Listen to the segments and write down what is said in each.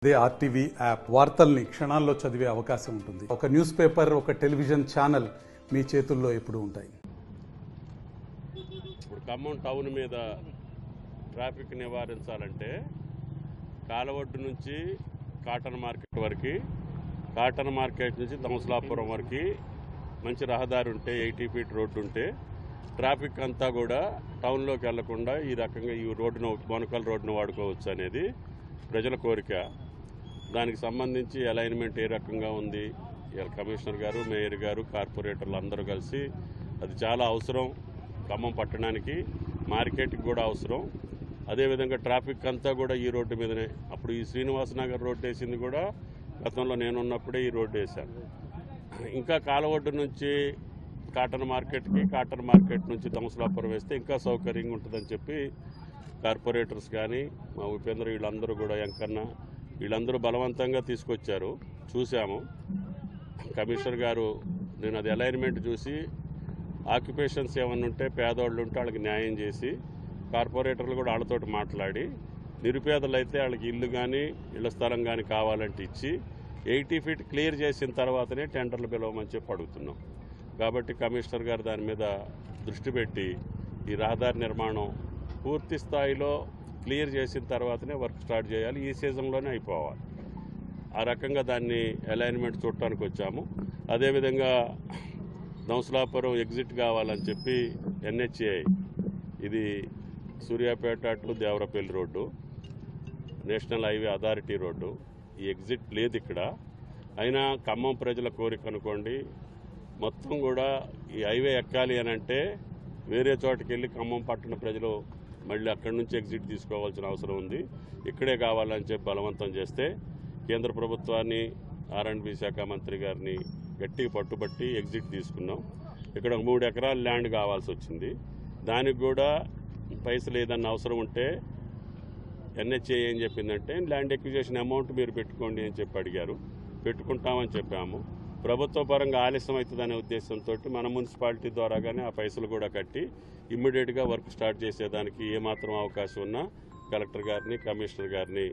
They RTV app వార్తల్ని క్షణాల్లో చదివే అవకాశం ఉంటుంది. ఒక న్యూస్ పేపర్, ఒక టెలివిజన్ ఛానల్ మీ చేతుల్లో ఎప్పుడూ ఉంటాయి. ఇప్పుడు ఖమ్మం టౌన్ మీద ట్రాఫిక్ నివారించాలంటే కాలవడ్డు నుంచి కాటన్ మార్కెట్ వరకు, కాటన్ మార్కెట్ నుంచి దంసలాపురం వరకు మంచి రహదారి ఉంటే, 80 ఫీట్ రోడ్డు ఉంటే ట్రాఫిక్ అంతా కూడా టౌన్లోకి వెళ్లకుండా ఈ రకంగా ఈ రోడ్డును, బోనకల్ రోడ్డును వాడుకోవచ్చు అనేది ప్రజల కోరిక. దానికి సంబంధించి అలైన్మెంట్ ఏ రకంగా ఉంది, కమిషనర్ గారు, మేయర్ గారు, కార్పొరేటర్లు అందరూ కలిసి అది చాలా అవసరం ఖమ్మం పట్టణానికి, మార్కెట్కి కూడా అవసరం. అదేవిధంగా ట్రాఫిక్ అంతా కూడా ఈ రోడ్డు మీదనే. అప్పుడు ఈ శ్రీనివాసనగర్ రోడ్డు వేసింది కూడా గతంలో నేనున్నప్పుడే ఈ రోడ్డు వేశాను. ఇంకా కాలవడ్డు నుంచి కాటన్ మార్కెట్కి, కాటన్ మార్కెట్ నుంచి దంసలాపురం వేస్తే ఇంకా సౌకర్యంగా ఉంటుందని చెప్పి కార్పొరేటర్స్ కానీ, మా ఉపేంద్ర, వీళ్ళందరూ కూడా, వెంకన్న, వీళ్ళందరూ బలవంతంగా తీసుకొచ్చారు. చూసాము. కమిషనర్ గారు నేను అది అలైన్మెంట్ చూసి ఆక్యుపేషన్స్ ఏమన్నా ఉంటే, పేదవాళ్ళు ఉంటే వాళ్ళకి న్యాయం చేసి, కార్పొరేటర్లు కూడా వాళ్ళతోటి మాట్లాడి, నిరుపేదలు అయితే వాళ్ళకి ఇల్లు కానీ ఇళ్ల స్థలం కానీ కావాలంటే ఇచ్చి 80 ఫీట్ క్లియర్ చేసిన తర్వాతనే టెండర్లు పిలవమని చెప్పి అడుగుతున్నాం. కాబట్టి కమిషనర్ గారు దాని మీద దృష్టి పెట్టి ఈ రహదారి నిర్మాణం పూర్తి స్థాయిలో క్లియర్ చేసిన తర్వాతనే వర్క్ స్టార్ట్ చేయాలి. ఈ సీజన్లోనే అయిపోవాలి. ఆ రకంగా దాన్ని అలైన్మెంట్ చూడటానికి వచ్చాము. అదేవిధంగా దంసలాపురం ఎగ్జిట్ కావాలని చెప్పి NHAI, ఇది Suryapet to Devarapalli road, national highway authority road, ఈ ఎగ్జిట్ లేదు ఇక్కడ. అయినా ఖమ్మం ప్రజల కోరిక అనుకోండి, మొత్తం కూడా ఈ హైవే ఎక్కాలి అని అంటే వేరే చోటుకి వెళ్ళి ఖమ్మం పట్టణ ప్రజలు మళ్ళీ అక్కడి నుంచి ఎగ్జిట్ తీసుకోవాల్సిన అవసరం ఉంది. ఇక్కడే కావాలని చెప్పి బలవంతం చేస్తే కేంద్ర ప్రభుత్వాన్ని, R&B శాఖ మంత్రి గారిని గట్టిగా పట్టుబట్టి ఎగ్జిట్ తీసుకున్నాం. ఇక్కడ 3 ఎకరాల ల్యాండ్ కావాల్సి వచ్చింది. దానికి కూడా పైసలు ఏదన్నా అవసరం ఉంటే NHAI ఏం చెప్పిందంటే ల్యాండ్ ఎక్విజిషన్ అమౌంట్ మీరు పెట్టుకోండి అని చెప్పి అడిగారు. పెట్టుకుంటామని చెప్పాము. ప్రభుత్వ పరంగా ఆలస్యం అవుతుందనే ఉద్దేశంతో మన మున్సిపాలిటీ ద్వారా కానీ ఆ పైసలు కూడా కట్టి ఇమ్మీడియట్గా వర్క్ స్టార్ట్ చేసేదానికి ఏమాత్రం అవకాశం ఉన్నా కలెక్టర్ గారిని, కమిషనర్ గారిని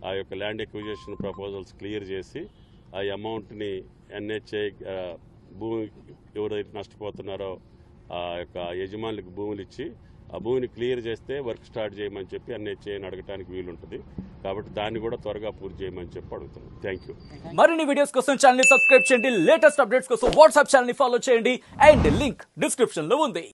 ఆ యొక్క ల్యాండ్ ఎక్విజిషన్ ప్రపోజల్స్ క్లియర్ చేసి ఆ అమౌంట్ని NHAI భూమి ఎవరైతే నష్టపోతున్నారో ఆ యొక్క యజమానులకు భూములు ఇచ్చి ఆ భూమిని క్లియర్ చేస్తే వర్క్ స్టార్ట్ చేయమని చెప్పి NHAIని అడగడానికి వీలుంటుంది. కాబట్టి దాన్ని కూడా త్వరగా పూర్తి చేయమని చెప్పి అడుగుతున్నాం. Thank you. మరిన్ని వీడియోస్ కోసం ఛానల్ ని సబ్స్క్రైబ్ చేయండి. లేటెస్ట్ అప్డేట్స్ కోసం వాట్సాప్ ఛానల్ ని ఫాలో చేయండి. అండ్ లింక్ డిస్క్రిప్షన్ లో ఉంది.